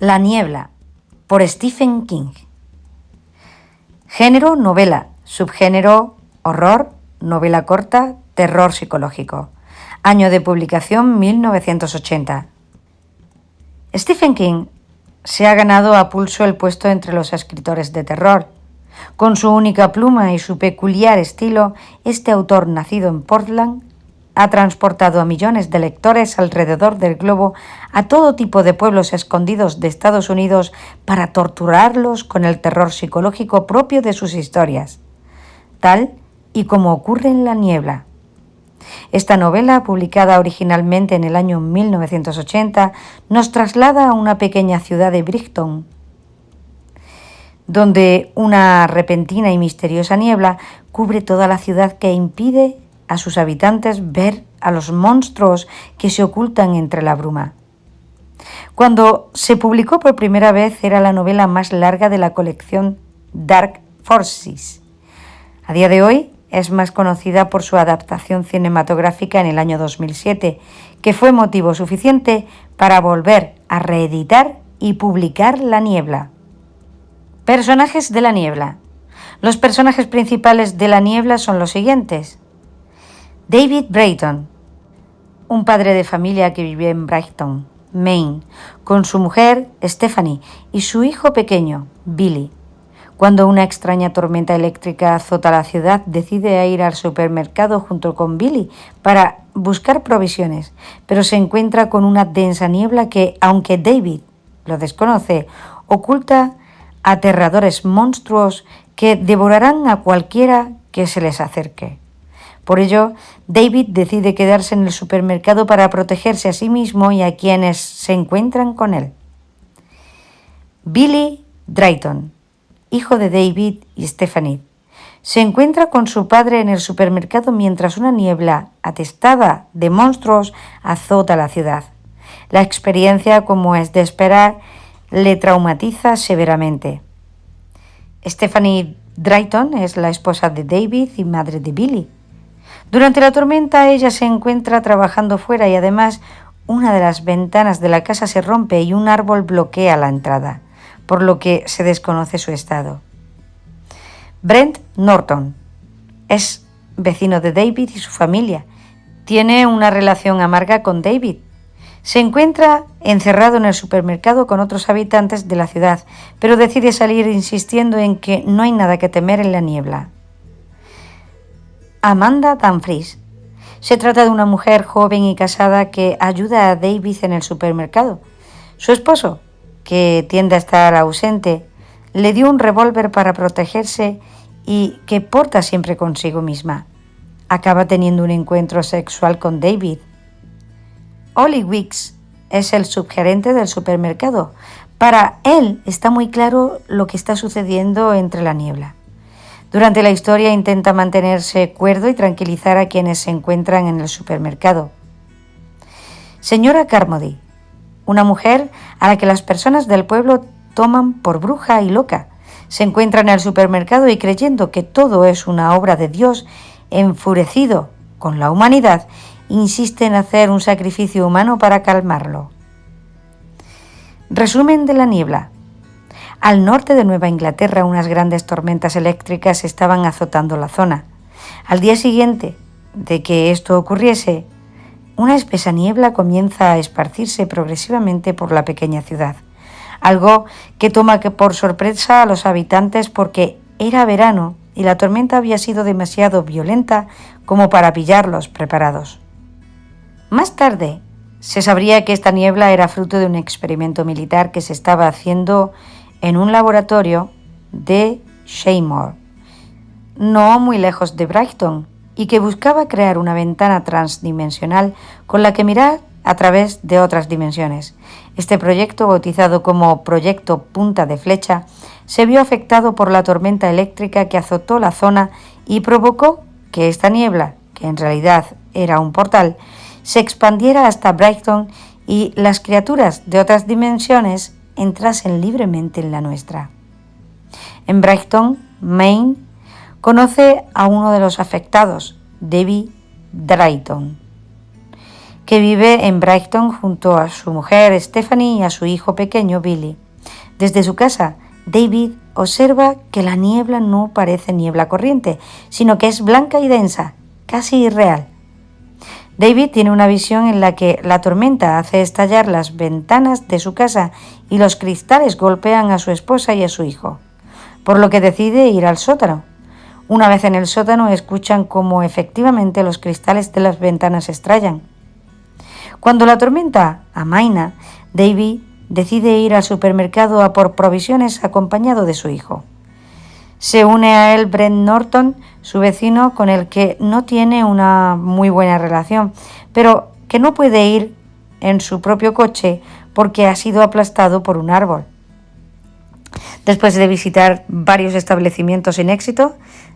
La niebla, por Stephen King. Género, novela. Subgénero, horror, novela corta, terror psicológico. Año de publicación, 1980. Stephen King se ha ganado a pulso el puesto entre los escritores de terror. Con su única pluma y su peculiar estilo, este autor, nacido en Portland, ha transportado a millones de lectores alrededor del globo a todo tipo de pueblos escondidos de Estados Unidos para torturarlos con el terror psicológico propio de sus historias, tal y como ocurre en La niebla. Esta novela, publicada originalmente en el año 1980, nos traslada a una pequeña ciudad de Brighton, donde una repentina y misteriosa niebla cubre toda la ciudad que impide a sus habitantes ver a los monstruos que se ocultan entre la bruma. Cuando se publicó por primera vez era la novela más larga de la colección Dark Forces. A día de hoy es más conocida por su adaptación cinematográfica en el año 2007, que fue motivo suficiente para volver a reeditar y publicar La niebla. Personajes de La niebla. Los personajes principales de La niebla son los siguientes. David Brayton, un padre de familia que vive en Brighton, Maine, con su mujer Stephanie y su hijo pequeño, Billy. Cuando una extraña tormenta eléctrica azota la ciudad, decide ir al supermercado junto con Billy para buscar provisiones, pero se encuentra con una densa niebla que, aunque David lo desconoce, oculta aterradores monstruos que devorarán a cualquiera que se les acerque. Por ello, David decide quedarse en el supermercado para protegerse a sí mismo y a quienes se encuentran con él. Billy Drayton, hijo de David y Stephanie, se encuentra con su padre en el supermercado mientras una niebla atestada de monstruos azota la ciudad. La experiencia, como es de esperar, le traumatiza severamente. Stephanie Drayton es la esposa de David y madre de Billy. Durante la tormenta ella se encuentra trabajando fuera y además una de las ventanas de la casa se rompe y un árbol bloquea la entrada, por lo que se desconoce su estado. Brent Norton es vecino de David y su familia. Tiene una relación amarga con David. Se encuentra encerrado en el supermercado con otros habitantes de la ciudad, pero decide salir insistiendo en que no hay nada que temer en la niebla. Amanda Dumfries. Se trata de una mujer joven y casada que ayuda a David en el supermercado. Su esposo, que tiende a estar ausente, le dio un revólver para protegerse y que porta siempre consigo misma. Acaba teniendo un encuentro sexual con David. Ollie Weeks es el subgerente del supermercado. Para él está muy claro lo que está sucediendo entre la niebla. Durante la historia intenta mantenerse cuerdo y tranquilizar a quienes se encuentran en el supermercado. Señora Carmody, una mujer a la que las personas del pueblo toman por bruja y loca, se encuentra en el supermercado y creyendo que todo es una obra de Dios, enfurecido con la humanidad, insiste en hacer un sacrificio humano para calmarlo. Resumen de La niebla. Al norte de Nueva Inglaterra, unas grandes tormentas eléctricas estaban azotando la zona. Al día siguiente de que esto ocurriese, una espesa niebla comienza a esparcirse progresivamente por la pequeña ciudad, algo que toma por sorpresa a los habitantes porque era verano y la tormenta había sido demasiado violenta como para pillarlos preparados. Más tarde, se sabría que esta niebla era fruto de un experimento militar que se estaba haciendo en un laboratorio de Seymour, no muy lejos de Brighton, y que buscaba crear una ventana transdimensional con la que mirar a través de otras dimensiones. Este proyecto, bautizado como Proyecto Punta de Flecha, se vio afectado por la tormenta eléctrica que azotó la zona y provocó que esta niebla, que en realidad era un portal, se expandiera hasta Brighton y las criaturas de otras dimensiones entrasen libremente en la nuestra. En Brighton, Maine, conoce a uno de los afectados, David Drayton. que vive en Brighton junto a su mujer Stephanie y a su hijo pequeño Billy. Desde su casa, David observa que la niebla no parece niebla corriente, sino que es blanca y densa, casi irreal. David tiene una visión en la que la tormenta hace estallar las ventanas de su casa y los cristales golpean a su esposa y a su hijo, por lo que decide ir al sótano. Una vez en el sótano escuchan cómo efectivamente los cristales de las ventanas estallan. Cuando la tormenta amaina, David decide ir al supermercado a por provisiones acompañado de su hijo. Se une a él Brent Norton, su vecino con el que no tiene una muy buena relación, pero que no puede ir en su propio coche porque ha sido aplastado por un árbol. Después de visitar varios establecimientos sin éxito,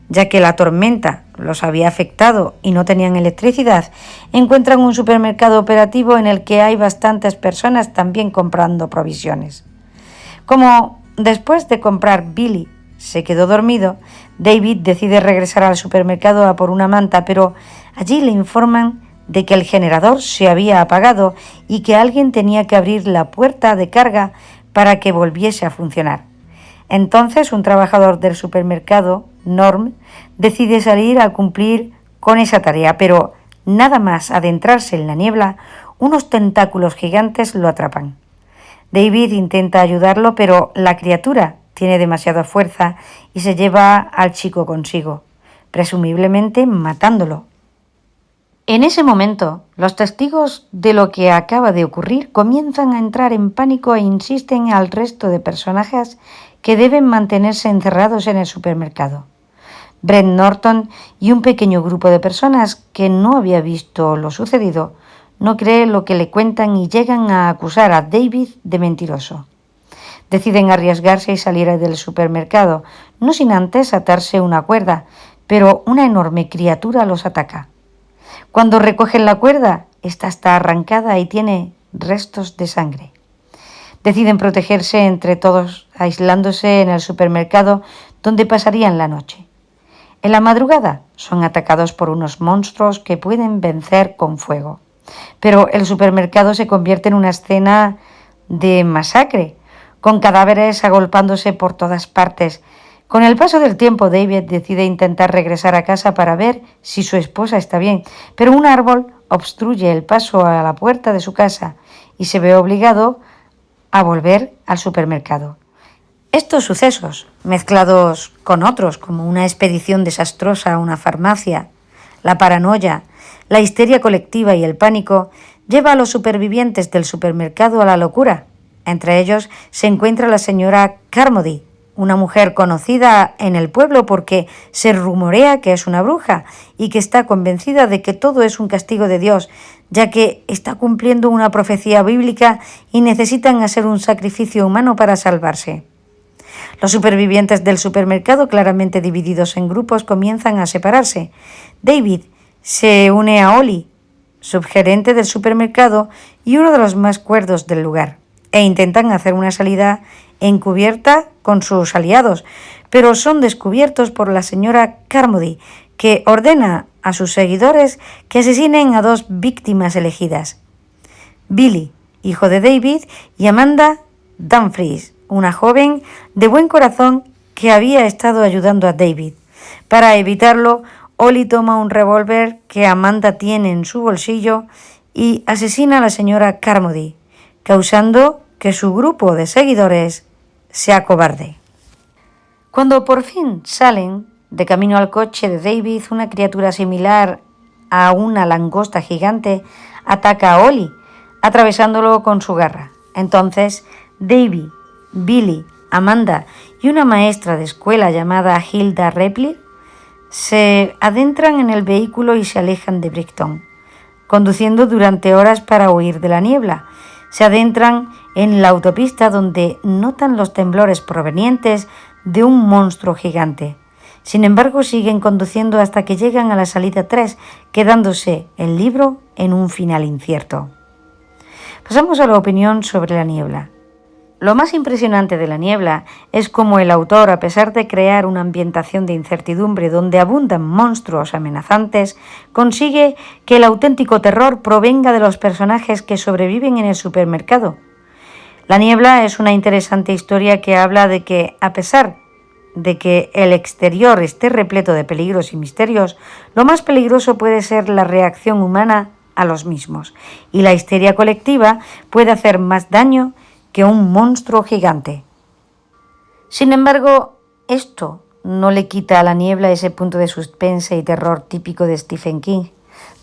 ya que la tormenta los había afectado y no tenían electricidad, encuentran un supermercado operativo en el que hay bastantes personas también comprando provisiones. Como después de comprar Billy se quedó dormido, David decide regresar al supermercado a por una manta, pero allí le informan de que el generador se había apagado y que alguien tenía que abrir la puerta de carga para que volviese a funcionar. Entonces un trabajador del supermercado, Norm, decide salir a cumplir con esa tarea, pero nada más adentrarse en la niebla, unos tentáculos gigantes lo atrapan. David intenta ayudarlo, pero la criatura tiene demasiada fuerza y se lleva al chico consigo, presumiblemente matándolo. En ese momento, los testigos de lo que acaba de ocurrir comienzan a entrar en pánico e insisten al resto de personajes que deben mantenerse encerrados en el supermercado. Brent Norton y un pequeño grupo de personas que no había visto lo sucedido no creen lo que le cuentan y llegan a acusar a David de mentiroso. Deciden arriesgarse y salir del supermercado, no sin antes atarse una cuerda, pero una enorme criatura los ataca. Cuando recogen la cuerda, esta está arrancada y tiene restos de sangre. Deciden protegerse entre todos, aislándose en el supermercado donde pasarían la noche. En la madrugada son atacados por unos monstruos que pueden vencer con fuego. Pero el supermercado se convierte en una escena de masacre, con cadáveres agolpándose por todas partes. Con el paso del tiempo, David decide intentar regresar a casa para ver si su esposa está bien, pero un árbol obstruye el paso a la puerta de su casa y se ve obligado a volver al supermercado. Estos sucesos, mezclados con otros como una expedición desastrosa a una farmacia, la paranoia, la histeria colectiva y el pánico, lleva a los supervivientes del supermercado a la locura. Entre ellos se encuentra la señora Carmody, una mujer conocida en el pueblo porque se rumorea que es una bruja y que está convencida de que todo es un castigo de Dios, ya que está cumpliendo una profecía bíblica y necesitan hacer un sacrificio humano para salvarse. Los supervivientes del supermercado, claramente divididos en grupos, comienzan a separarse. David se une a Ollie, subgerente del supermercado y uno de los más cuerdos del lugar, e intentan hacer una salida encubierta con sus aliados, pero son descubiertos por la señora Carmody, que ordena a sus seguidores que asesinen a dos víctimas elegidas: Billy, hijo de David, y Amanda Dumfries, una joven de buen corazón que había estado ayudando a David. Para evitarlo, Ollie toma un revólver que Amanda tiene en su bolsillo y asesina a la señora Carmody, causando que su grupo de seguidores se acobarde. Cuando por fin salen de camino al coche de David, una criatura similar a una langosta gigante ataca a Ollie, atravesándolo con su garra. Entonces, David, Billy, Amanda y una maestra de escuela llamada Hilda Ripley se adentran en el vehículo y se alejan de Brighton, conduciendo durante horas para huir de la niebla. Se adentran en la autopista donde notan los temblores provenientes de un monstruo gigante. Sin embargo, siguen conduciendo hasta que llegan a la salida 3, quedándose el libro en un final incierto. Pasamos a la opinión sobre la niebla. Lo más impresionante de La niebla es cómo el autor, a pesar de crear una ambientación de incertidumbre donde abundan monstruos amenazantes, consigue que el auténtico terror provenga de los personajes que sobreviven en el supermercado. La niebla es una interesante historia que habla de que, a pesar de que el exterior esté repleto de peligros y misterios, lo más peligroso puede ser la reacción humana a los mismos, y la histeria colectiva puede hacer más daño que un monstruo gigante. Sin embargo, esto no le quita a La niebla ese punto de suspense y terror típico de Stephen King,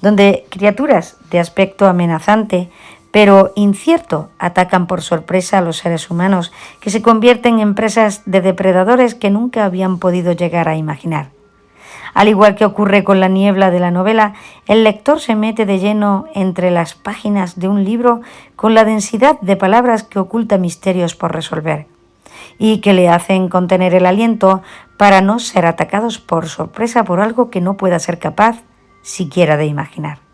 donde criaturas de aspecto amenazante pero incierto atacan por sorpresa a los seres humanos, que se convierten en presas de depredadores que nunca habían podido llegar a imaginar. Al igual que ocurre con La niebla de la novela, el lector se mete de lleno entre las páginas de un libro con la densidad de palabras que oculta misterios por resolver y que le hacen contener el aliento para no ser atacados por sorpresa por algo que no pueda ser capaz siquiera de imaginar.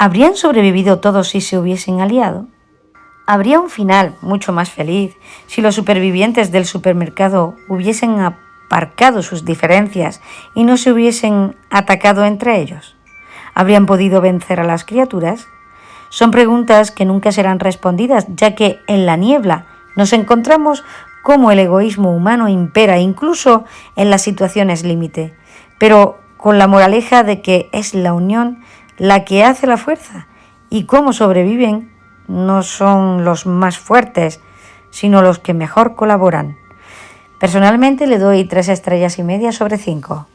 ¿Habrían sobrevivido todos si se hubiesen aliado? ¿Habría un final mucho más feliz si los supervivientes del supermercado hubiesen aparcado sus diferencias y no se hubiesen atacado entre ellos? ¿Habrían podido vencer a las criaturas? Son preguntas que nunca serán respondidas, ya que en La niebla nos encontramos cómo el egoísmo humano impera incluso en las situaciones límite, pero con la moraleja de que es la unión la que hace la fuerza, y cómo sobreviven no son los más fuertes, sino los que mejor colaboran. Personalmente le doy 3,5 estrellas sobre 5.